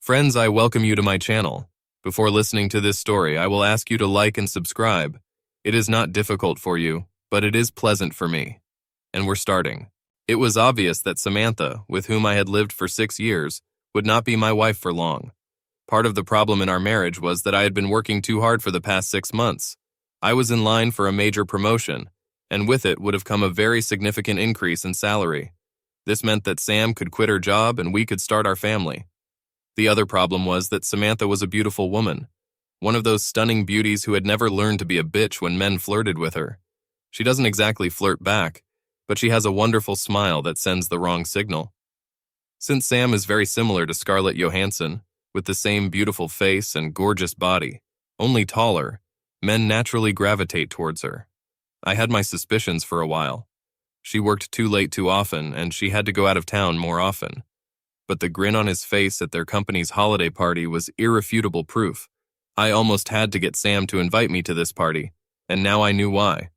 Friends, I welcome you to my channel. Before listening to this story, I will ask you to like and subscribe. It is not difficult for you, but it is pleasant for me. And we're starting. It was obvious that Samantha, with whom I had lived for 6 years, would not be my wife for long. Part of the problem in our marriage was that I had been working too hard for the past 6 months. I was in line for a major promotion, and with it would have come a very significant increase in salary. This meant that Sam could quit her job and we could start our family. The other problem was that Samantha was a beautiful woman, one of those stunning beauties who had never learned to be a bitch when men flirted with her. She doesn't exactly flirt back, but she has a wonderful smile that sends the wrong signal. Since Sam is very similar to Scarlett Johansson, with the same beautiful face and gorgeous body, only taller, men naturally gravitate towards her. I had my suspicions for a while. She worked too late too often, and she had to go out of town more often. But the grin on his face at their company's holiday party was irrefutable proof. I almost had to get Sam to invite me to this party, and now I knew why.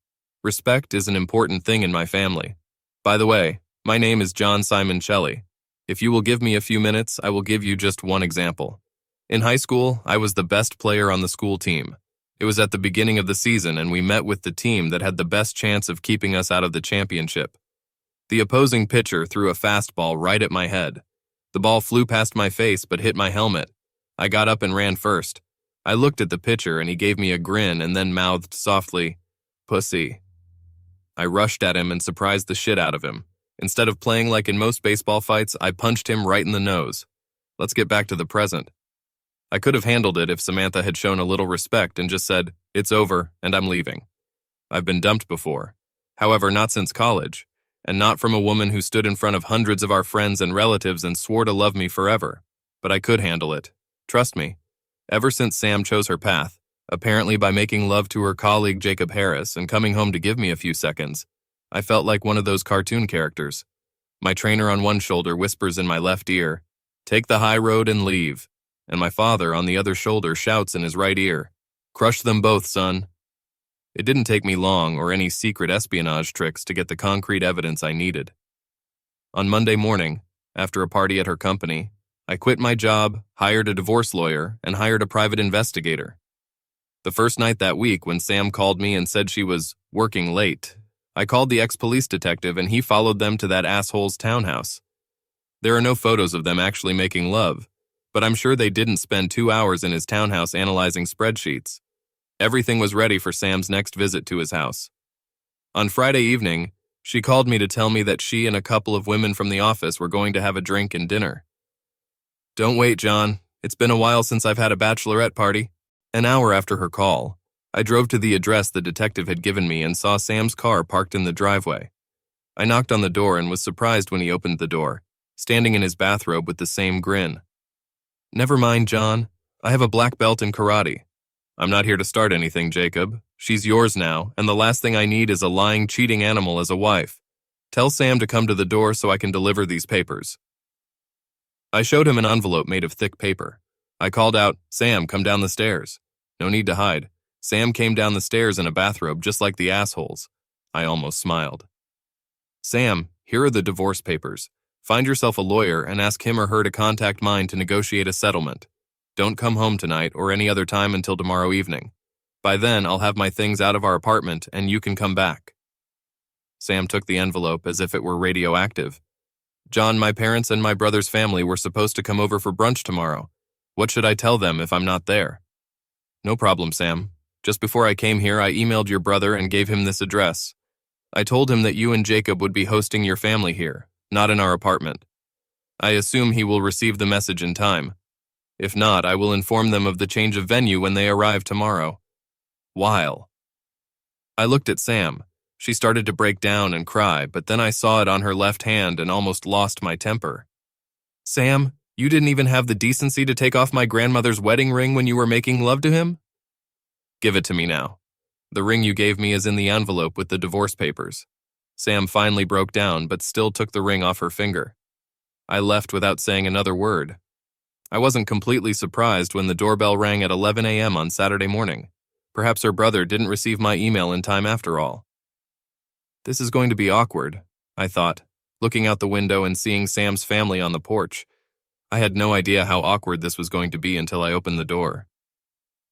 Respect is an important thing in my family. By the way, my name is John Simon Shelley. If you will give me a few minutes, I will give you just one example. In high school, I was the best player on the school team. It was at the beginning of the season, and we met with the team that had the best chance of keeping us out of the championship. The opposing pitcher threw a fastball right at my head. The ball flew past my face but hit my helmet. I got up and ran first. I looked at the pitcher and he gave me a grin and then mouthed softly, "Pussy." I rushed at him and surprised the shit out of him. Instead of playing like in most baseball fights, I punched him right in the nose. Let's get back to the present. I could have handled it if Samantha had shown a little respect and just said, "It's over and I'm leaving." I've been dumped before. However, not since college. And not from a woman who stood in front of hundreds of our friends and relatives and swore to love me forever. But I could handle it. Trust me. Ever since Sam chose her path, apparently by making love to her colleague Jacob Harris and coming home to give me a few seconds, I felt like one of those cartoon characters. My trainer on one shoulder whispers in my left ear, "Take the high road and leave." And my father on the other shoulder shouts in his right ear, "Crush them both, son." It didn't take me long or any secret espionage tricks to get the concrete evidence I needed. On Monday morning, after a party at her company, I quit my job, hired a divorce lawyer, and hired a private investigator. The first night that week when Sam called me and said she was working late, I called the ex-police detective and he followed them to that asshole's townhouse. There are no photos of them actually making love, but I'm sure they didn't spend 2 hours in his townhouse analyzing spreadsheets. Everything was ready for Sam's next visit to his house. On Friday evening, she called me to tell me that she and a couple of women from the office were going to have a drink and dinner. Don't wait, John. It's been a while since I've had a bachelorette party. An hour after her call, I drove to the address the detective had given me and saw Sam's car parked in the driveway. I knocked on the door and was surprised when he opened the door, standing in his bathrobe with the same grin. "Never mind, John. I have a black belt in karate. I'm not here to start anything, Jacob. She's yours now, and the last thing I need is a lying, cheating animal as a wife. Tell Sam to come to the door so I can deliver these papers." I showed him an envelope made of thick paper. I called out, "Sam, come down the stairs." No need to hide. Sam came down the stairs in a bathrobe just like the assholes. I almost smiled. "Sam, here are the divorce papers. Find yourself a lawyer and ask him or her to contact mine to negotiate a settlement. Don't come home tonight or any other time until tomorrow evening. By then, I'll have my things out of our apartment and you can come back." Sam took the envelope as if it were radioactive. "John, my parents and my brother's family were supposed to come over for brunch tomorrow. What should I tell them if I'm not there?" "No problem, Sam. Just before I came here, I emailed your brother and gave him this address. I told him that you and Jacob would be hosting your family here, not in our apartment. I assume he will receive the message in time. If not, I will inform them of the change of venue when they arrive tomorrow. While." I looked at Sam. She started to break down and cry, but then I saw it on her left hand and almost lost my temper. "Sam, you didn't even have the decency to take off my grandmother's wedding ring when you were making love to him?" "Give it to me now. The ring you gave me is in the envelope with the divorce papers." Sam finally broke down, but still took the ring off her finger. I left without saying another word. I wasn't completely surprised when the doorbell rang at 11 a.m. on Saturday morning. Perhaps her brother didn't receive my email in time after all. This is going to be awkward, I thought, looking out the window and seeing Sam's family on the porch. I had no idea how awkward this was going to be until I opened the door.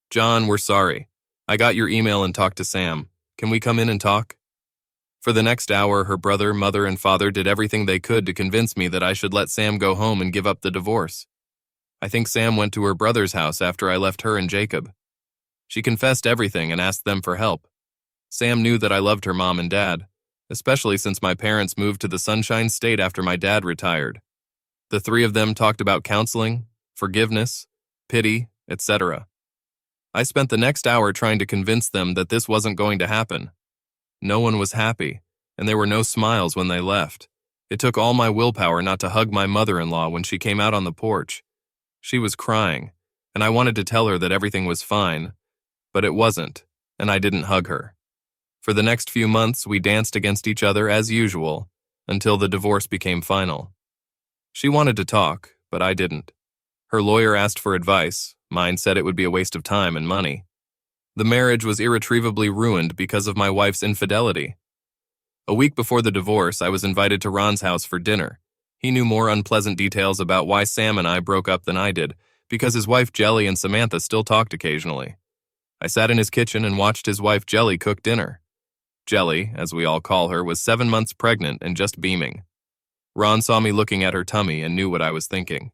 John, we're sorry. I got your email and talked to Sam. Can we come in and talk? For the next hour, her brother, mother, and father did everything they could to convince me that I should let Sam go home and give up the divorce. I think Sam went to her brother's house after I left her and Jacob. She confessed everything and asked them for help. Sam knew that I loved her mom and dad, especially since my parents moved to the Sunshine State after my dad retired. The three of them talked about counseling, forgiveness, pity, etc. I spent the next hour trying to convince them that this wasn't going to happen. No one was happy, and there were no smiles when they left. It took all my willpower not to hug my mother-in-law when she came out on the porch. She was crying, and I wanted to tell her that everything was fine, but it wasn't, and I didn't hug her. For the next few months, we danced against each other as usual, until the divorce became final. She wanted to talk, but I didn't. Her lawyer asked for advice. Mine said it would be a waste of time and money. The marriage was irretrievably ruined because of my wife's infidelity. A week before the divorce, I was invited to Ron's house for dinner. He knew more unpleasant details about why Sam and I broke up than I did, because his wife Jelly and Samantha still talked occasionally. I sat in his kitchen and watched his wife Jelly cook dinner. Jelly, as we all call her, was 7 months pregnant and just beaming. Ron saw me looking at her tummy and knew what I was thinking.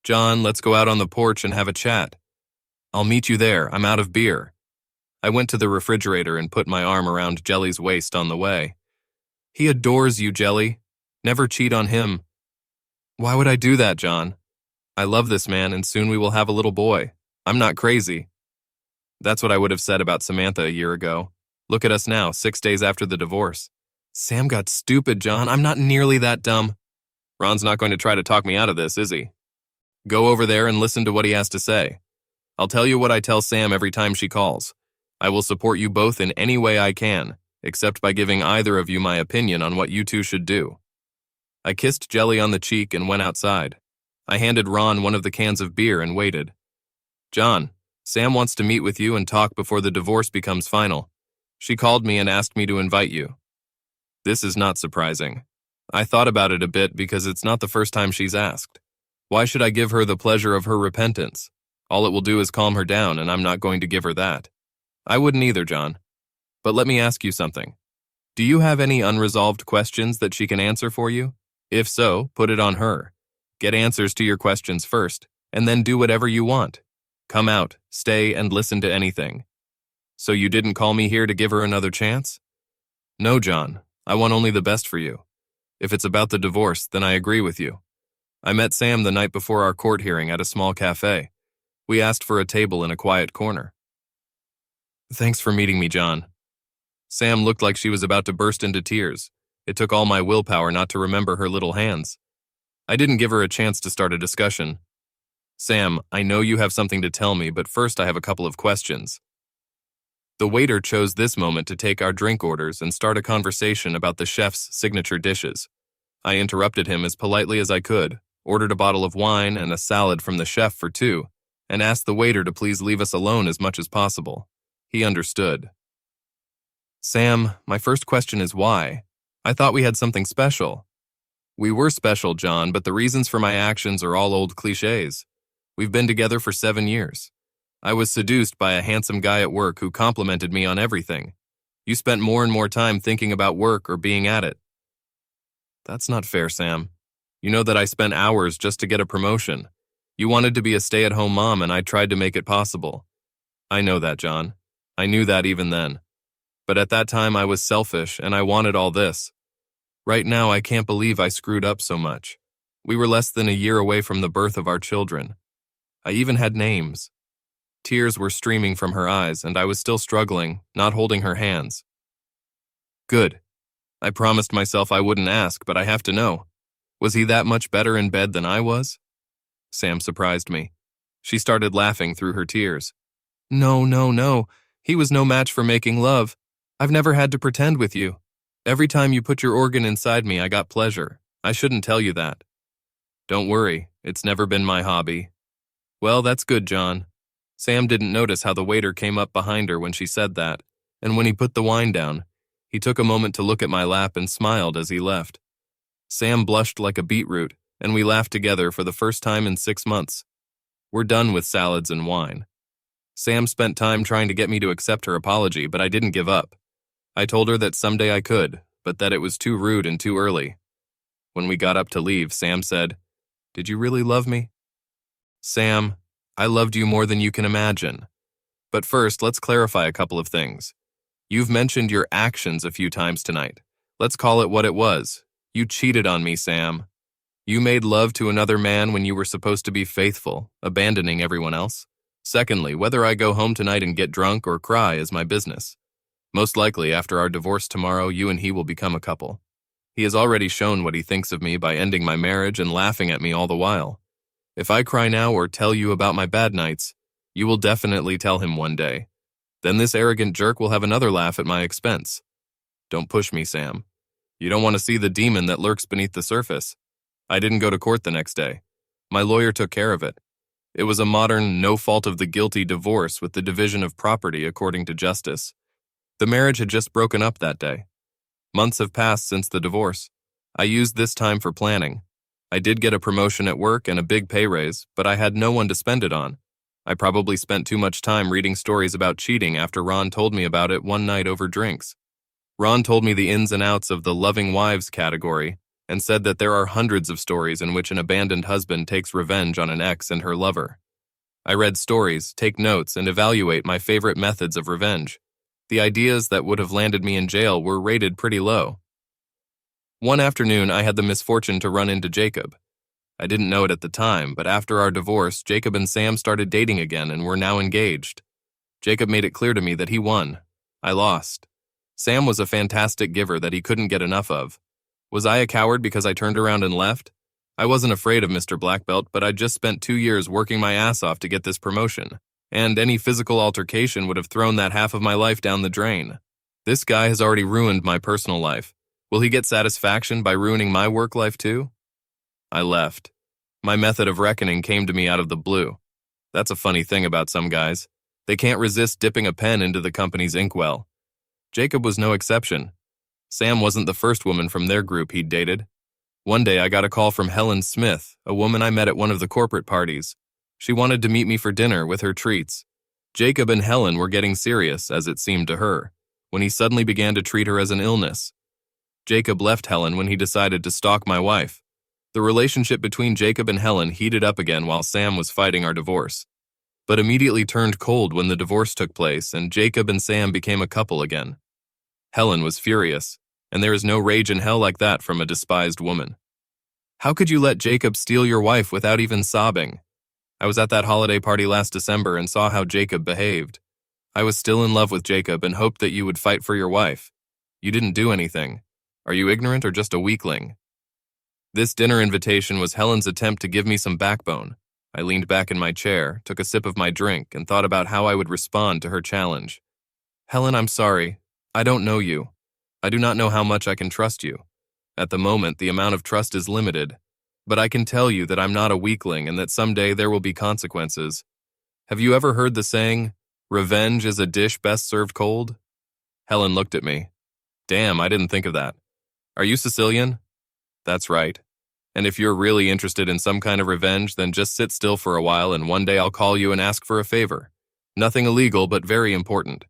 John, let's go out on the porch and have a chat. I'll meet you there. I'm out of beer. I went to the refrigerator and put my arm around Jelly's waist on the way. He adores you, Jelly. Never cheat on him. Why would I do that, John? I love this man, and soon we will have a little boy. I'm not crazy. That's what I would have said about Samantha a year ago. Look at us now, 6 days after the divorce. Sam got stupid, John. I'm not nearly that dumb. Ron's not going to try to talk me out of this, is he? Go over there and listen to what he has to say. I'll tell you what I tell Sam every time she calls. I will support you both in any way I can, except by giving either of you my opinion on what you two should do. I kissed Jelly on the cheek and went outside. I handed Ron one of the cans of beer and waited. John, Sam wants to meet with you and talk before the divorce becomes final. She called me and asked me to invite you. This is not surprising. I thought about it a bit because it's not the first time she's asked. Why should I give her the pleasure of her repentance? All it will do is calm her down, and I'm not going to give her that. I wouldn't either, John. But let me ask you something. Do you have any unresolved questions that she can answer for you? If so, put it on her. Get answers to your questions first, and then do whatever you want. Come out, stay, and listen to anything. So you didn't call me here to give her another chance? No, John. I want only the best for you. If it's about the divorce, then I agree with you. I met Sam the night before our court hearing at a small cafe. We asked for a table in a quiet corner. Thanks for meeting me, John. Sam looked like she was about to burst into tears. It took all my willpower not to remember her little hands. I didn't give her a chance to start a discussion. Sam, I know you have something to tell me, but first I have a couple of questions. The waiter chose this moment to take our drink orders and start a conversation about the chef's signature dishes. I interrupted him as politely as I could, ordered a bottle of wine and a salad from the chef for two, and asked the waiter to please leave us alone as much as possible. He understood. Sam, my first question is why? I thought we had something special. We were special, John, but the reasons for my actions are all old cliches. We've been together for 7 years. I was seduced by a handsome guy at work who complimented me on everything. You spent more and more time thinking about work or being at it. That's not fair, Sam. You know that I spent hours just to get a promotion. You wanted to be a stay-at-home mom, and I tried to make it possible. I know that, John. I knew that even then. But at that time I was selfish, and I wanted all this. Right now I can't believe I screwed up so much. We were less than a year away from the birth of our children. I even had names. Tears were streaming from her eyes, and I was still struggling, not holding her hands. Good. I promised myself I wouldn't ask, but I have to know. Was he that much better in bed than I was? Sam surprised me. She started laughing through her tears. No, no, no. He was no match for making love. I've never had to pretend with you. Every time you put your organ inside me, I got pleasure. I shouldn't tell you that. Don't worry, it's never been my hobby. Well, that's good, John. Sam didn't notice how the waiter came up behind her when she said that, and when he put the wine down, he took a moment to look at my lap and smiled as he left. Sam blushed like a beetroot, and we laughed together for the first time in 6 months. We're done with salads and wine. Sam spent time trying to get me to accept her apology, but I didn't give up. I told her that someday I could, but that it was too rude and too early. When we got up to leave, Sam said, "Did you really love me?" Sam, I loved you more than you can imagine. But first, let's clarify a couple of things. You've mentioned your actions a few times tonight. Let's call it what it was. You cheated on me, Sam. You made love to another man when you were supposed to be faithful, abandoning everyone else. Secondly, whether I go home tonight and get drunk or cry is my business. Most likely, after our divorce tomorrow, you and he will become a couple. He has already shown what he thinks of me by ending my marriage and laughing at me all the while. If I cry now or tell you about my bad nights, you will definitely tell him one day. Then this arrogant jerk will have another laugh at my expense. Don't push me, Sam. You don't want to see the demon that lurks beneath the surface. I didn't go to court the next day. My lawyer took care of it. It was a modern, no fault of the guilty divorce with the division of property according to justice. The marriage had just broken up that day. Months have passed since the divorce. I used this time for planning. I did get a promotion at work and a big pay raise, but I had no one to spend it on. I probably spent too much time reading stories about cheating after Ron told me about it one night over drinks. Ron told me the ins and outs of the loving wives category and said that there are hundreds of stories in which an abandoned husband takes revenge on an ex and her lover. I read stories, take notes, and evaluate my favorite methods of revenge. The ideas that would have landed me in jail were rated pretty low. One afternoon, I had the misfortune to run into Jacob. I didn't know it at the time, but after our divorce, Jacob and Sam started dating again and were now engaged. Jacob made it clear to me that he won. I lost. Sam was a fantastic giver that he couldn't get enough of. Was I a coward because I turned around and left? I wasn't afraid of Mr. Black Belt, but I'd just spent 2 years working my ass off to get this promotion, and any physical altercation would have thrown that half of my life down the drain. This guy has already ruined my personal life. Will he get satisfaction by ruining my work life too? I left. My method of reckoning came to me out of the blue. That's a funny thing about some guys. They can't resist dipping a pen into the company's inkwell. Jacob was no exception. Sam wasn't the first woman from their group he'd dated. One day I got a call from Helen Smith, a woman I met at one of the corporate parties. She wanted to meet me for dinner with her treats. Jacob and Helen were getting serious, as it seemed to her, when he suddenly began to treat her as an illness. Jacob left Helen when he decided to stalk my wife. The relationship between Jacob and Helen heated up again while Sam was fighting our divorce, but immediately turned cold when the divorce took place and Jacob and Sam became a couple again. Helen was furious, and there is no rage in hell like that from a despised woman. How could you let Jacob steal your wife without even sobbing? I was at that holiday party last December and saw how Jacob behaved. I was still in love with Jacob and hoped that you would fight for your wife. You didn't do anything. Are you ignorant or just a weakling? This dinner invitation was Helen's attempt to give me some backbone. I leaned back in my chair, took a sip of my drink, and thought about how I would respond to her challenge. Helen, I'm sorry. I don't know you. I do not know how much I can trust you. At the moment, the amount of trust is limited. But I can tell you that I'm not a weakling and that someday there will be consequences. Have you ever heard the saying, "Revenge is a dish best served cold"? Helen looked at me. Damn, I didn't think of that. Are you Sicilian? That's right. And if you're really interested in some kind of revenge, then just sit still for a while and one day I'll call you and ask for a favor. Nothing illegal, but very important.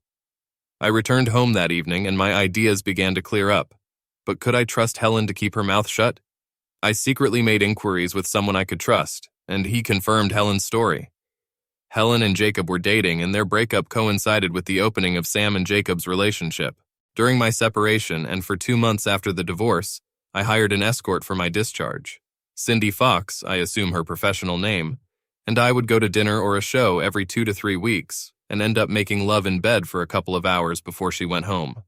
I returned home that evening and my ideas began to clear up. But could I trust Helen to keep her mouth shut? I secretly made inquiries with someone I could trust, and he confirmed Helen's story. Helen and Jacob were dating, and their breakup coincided with the opening of Sam and Jacob's relationship. During my separation, and for 2 months after the divorce, I hired an escort for my discharge. Cindy Fox, I assume her professional name, and I would go to dinner or a show every 2 to 3 weeks, and end up making love in bed for a couple of hours before she went home.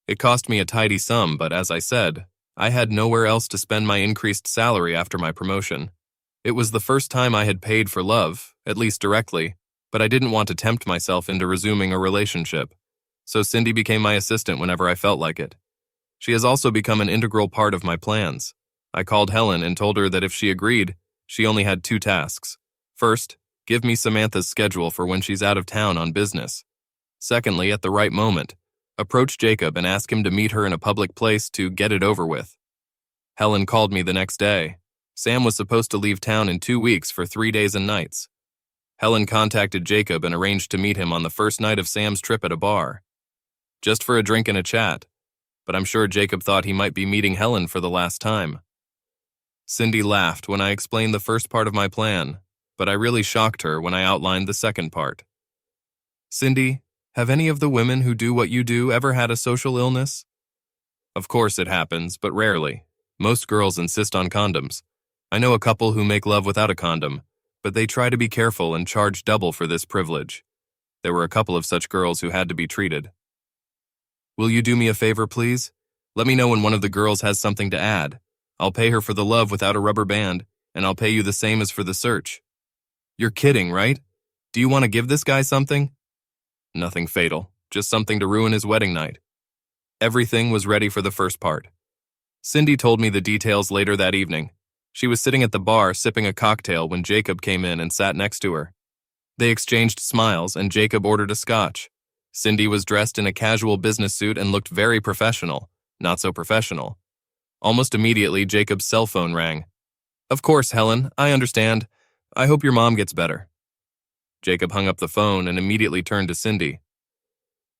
It cost me a tidy sum, but as I said, I had nowhere else to spend my increased salary after my promotion. It was the first time I had paid for love, at least directly, but I didn't want to tempt myself into resuming a relationship. So Cindy became my assistant whenever I felt like it. She has also become an integral part of my plans. I called Helen and told her that if she agreed, she only had 2 tasks. First, give me Samantha's schedule for when she's out of town on business. Secondly, at the right moment, approach Jacob and ask him to meet her in a public place to get it over with. Helen called me the next day. Sam was supposed to leave town in 2 weeks for 3 days and nights. Helen contacted Jacob and arranged to meet him on the first night of Sam's trip at a bar. Just for a drink and a chat, but I'm sure Jacob thought he might be meeting Helen for the last time. Cindy laughed when I explained the first part of my plan, but I really shocked her when I outlined the second part. Cindy, have any of the women who do what you do ever had a social illness? Of course it happens, but rarely. Most girls insist on condoms. I know a couple who make love without a condom, but they try to be careful and charge double for this privilege. There were a couple of such girls who had to be treated. Will you do me a favor, please? Let me know when one of the girls has something to add. I'll pay her for the love without a rubber band, and I'll pay you the same as for the search. You're kidding, right? Do you want to give this guy something? Nothing fatal, just something to ruin his wedding night. Everything was ready for the first part. Cindy told me the details later that evening. She was sitting at the bar sipping a cocktail when Jacob came in and sat next to her. They exchanged smiles and Jacob ordered a scotch. Cindy was dressed in a casual business suit and looked very professional, not so professional. Almost immediately, Jacob's cell phone rang. Of course, Helen, I understand. I hope your mom gets better. Jacob hung up the phone and immediately turned to Cindy.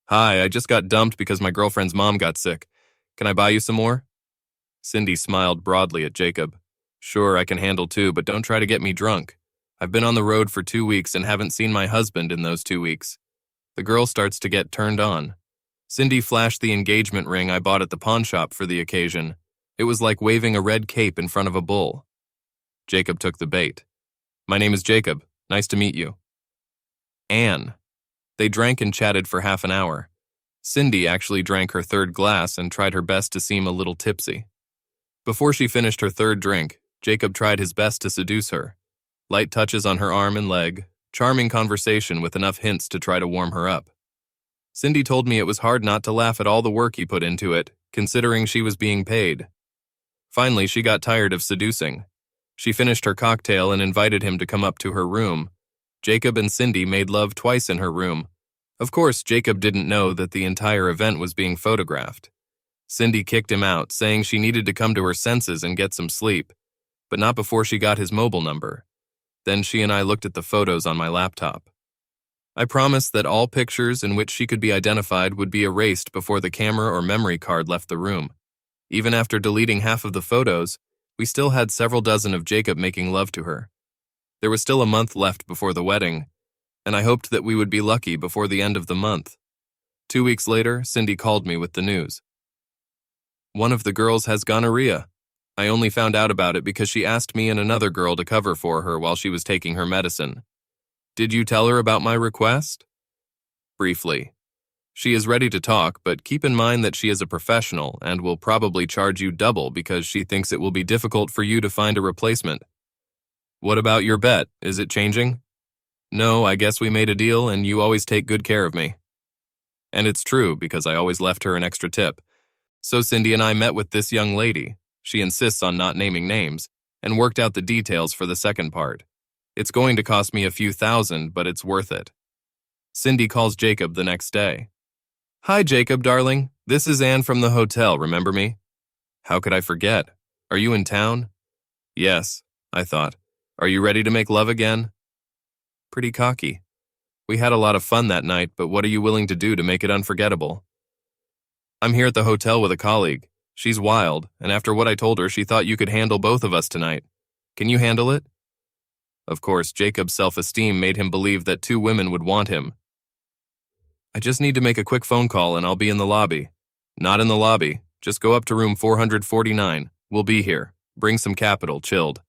Hi, I just got dumped because my girlfriend's mom got sick. Can I buy you some more? Cindy smiled broadly at Jacob. Sure, I can handle 2, but don't try to get me drunk. I've been on the road for 2 weeks and haven't seen my husband in those 2 weeks. The girl starts to get turned on. Cindy flashed the engagement ring I bought at the pawn shop for the occasion. It was like waving a red cape in front of a bull. Jacob took the bait. My name is Jacob. Nice to meet you. Anne. They drank and chatted for half an hour. Cindy actually drank her 3rd glass and tried her best to seem a little tipsy. Before she finished her 3rd drink, Jacob tried his best to seduce her. Light touches on her arm and leg, charming conversation with enough hints to try to warm her up. Cindy told me it was hard not to laugh at all the work he put into it, considering she was being paid. Finally, she got tired of seducing. She finished her cocktail and invited him to come up to her room. Jacob and Cindy made love twice in her room. Of course, Jacob didn't know that the entire event was being photographed. Cindy kicked him out, saying she needed to come to her senses and get some sleep, but not before she got his mobile number. Then she and I looked at the photos on my laptop. I promised that all pictures in which she could be identified would be erased before the camera or memory card left the room. Even after deleting half of the photos, we still had several dozen of Jacob making love to her. There was still a month left before the wedding, and I hoped that we would be lucky before the end of the month. 2 weeks later, Cindy called me with the news. One of the girls has gonorrhea. I only found out about it because she asked me and another girl to cover for her while she was taking her medicine. Did you tell her about my request? Briefly. She is ready to talk, but keep in mind that she is a professional and will probably charge you double because she thinks it will be difficult for you to find a replacement. What about your bet? Is it changing? No, I guess we made a deal and you always take good care of me. And it's true because I always left her an extra tip. So Cindy and I met with this young lady. She insists on not naming names and worked out the details for the second part. It's going to cost me a few thousand, but it's worth it. Cindy calls Jacob the next day. Hi, Jacob, darling. This is Anne from the hotel, remember me? How could I forget? Are you in town? Yes, I thought. Are you ready to make love again? Pretty cocky. We had a lot of fun that night, but what are you willing to do to make it unforgettable? I'm here at the hotel with a colleague. She's wild, and after what I told her, she thought you could handle both of us tonight. Can you handle it? Of course, Jacob's self-esteem made him believe that 2 women would want him. I just need to make a quick phone call and I'll be in the lobby. Not in the lobby. Just go up to room 449. We'll be here. Bring some capital, chilled.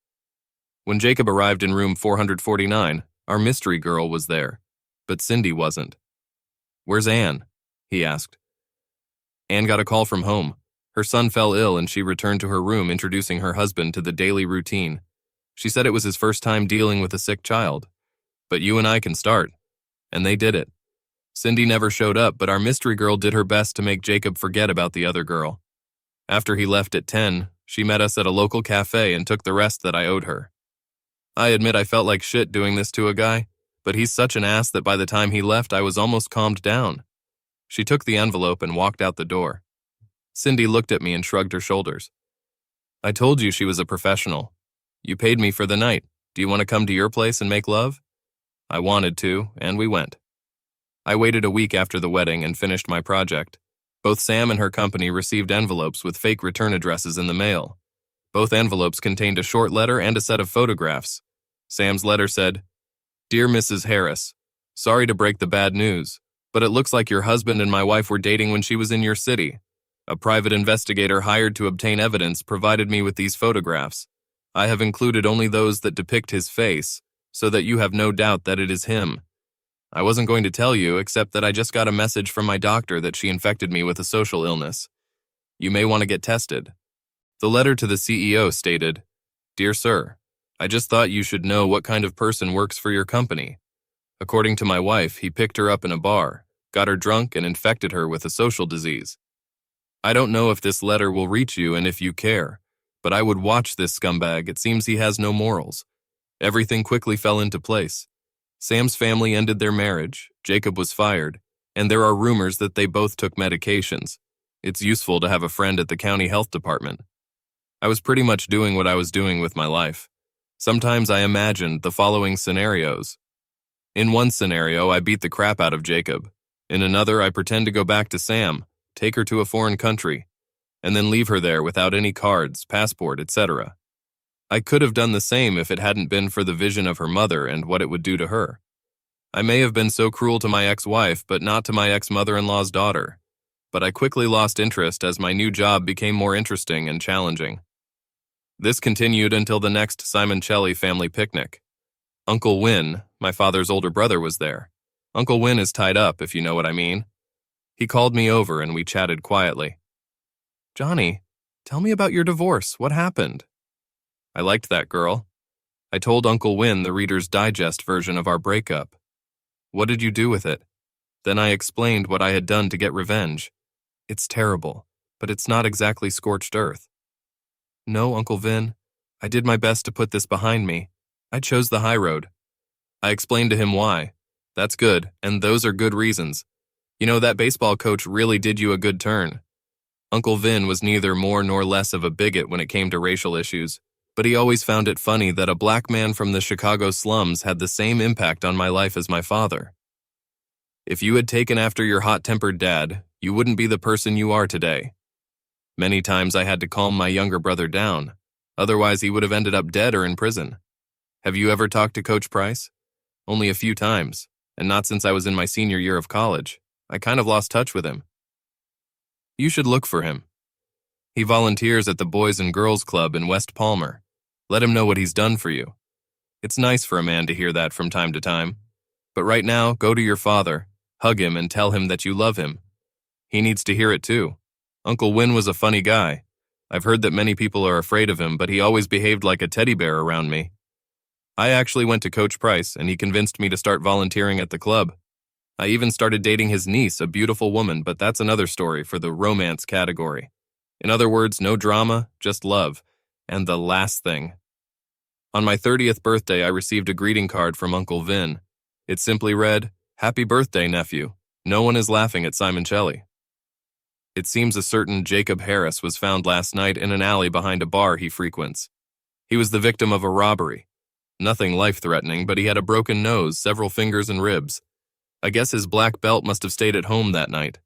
When Jacob arrived in room 449, our mystery girl was there, but Cindy wasn't. Where's Anne? He asked. Anne got a call from home. Her son fell ill and she returned to her room introducing her husband to the daily routine. She said it was his first time dealing with a sick child. But you and I can start. And they did it. Cindy never showed up, but our mystery girl did her best to make Jacob forget about the other girl. After he left at 10, she met us at a local cafe and took the rest that I owed her. I admit I felt like shit doing this to a guy, but he's such an ass that by the time he left I was almost calmed down. She took the envelope and walked out the door. Cindy looked at me and shrugged her shoulders. I told you she was a professional. You paid me for the night. Do you want to come to your place and make love? I wanted to, and we went. I waited a week after the wedding and finished my project. Both Sam and her company received envelopes with fake return addresses in the mail. Both envelopes contained a short letter and a set of photographs. Sam's letter said, "Dear Mrs. Harris, sorry to break the bad news, but it looks like your husband and my wife were dating when she was in your city. A private investigator hired to obtain evidence provided me with these photographs. I have included only those that depict his face, so that you have no doubt that it is him. I wasn't going to tell you, except that I just got a message from my doctor that she infected me with a social illness. You may want to get tested." The letter to the CEO stated, "Dear Sir, I just thought you should know what kind of person works for your company. According to my wife, he picked her up in a bar, got her drunk, and infected her with a social disease. I don't know if this letter will reach you and if you care, but I would watch this scumbag. It seems he has no morals." Everything quickly fell into place. Sam's family ended their marriage, Jacob was fired, and there are rumors that they both took medications. It's useful to have a friend at the county health department. I was pretty much doing what I was doing with my life. Sometimes I imagined the following scenarios. In one scenario, I beat the crap out of Jacob. In another, I pretend to go back to Sam, take her to a foreign country, and then leave her there without any cards, passport, etc. I could have done the same if it hadn't been for the vision of her mother and what it would do to her. I may have been so cruel to my ex-wife, but not to my ex-mother-in-law's daughter. But I quickly lost interest as my new job became more interesting and challenging. This continued until the next Simoncelli family picnic. Uncle Win, my father's older brother, was there. Uncle Win is tied up, if you know what I mean. He called me over and we chatted quietly. "Johnny, tell me about your divorce. What happened?" I liked that girl. I told Uncle Win the Reader's Digest version of our breakup. "What did you do with it?" Then I explained what I had done to get revenge. "It's terrible, but it's not exactly scorched earth." "No, Uncle Vin, I did my best to put this behind me. I chose the high road." I explained to him why. "That's good, and those are good reasons. You know, that baseball coach really did you a good turn." Uncle Vin was neither more nor less of a bigot when it came to racial issues, but he always found it funny that a black man from the Chicago slums had the same impact on my life as my father. "If you had taken after your hot-tempered dad, you wouldn't be the person you are today. Many times I had to calm my younger brother down, otherwise he would have ended up dead or in prison. Have you ever talked to Coach Price?" "Only a few times, and not since I was in my senior year of college. I kind of lost touch with him." "You should look for him. He volunteers at the Boys and Girls Club in West Palmer. Let him know what he's done for you. It's nice for a man to hear that from time to time. But right now, go to your father, hug him, and tell him that you love him. He needs to hear it too. Uncle Win was a funny guy. I've heard that many people are afraid of him, but he always behaved like a teddy bear around me. I actually went to Coach Price, and he convinced me to start volunteering at the club. I even started dating his niece, a beautiful woman, but that's another story for the romance category. In other words, no drama, just love. And the last thing. On my 30th birthday, I received a greeting card from Uncle Vin. It simply read, "Happy birthday, nephew. No one is laughing at Simoncelli." It seems a certain Jacob Harris was found last night in an alley behind a bar he frequents. He was the victim of a robbery. Nothing life-threatening, but he had a broken nose, several fingers, and ribs. I guess his black belt must have stayed at home that night.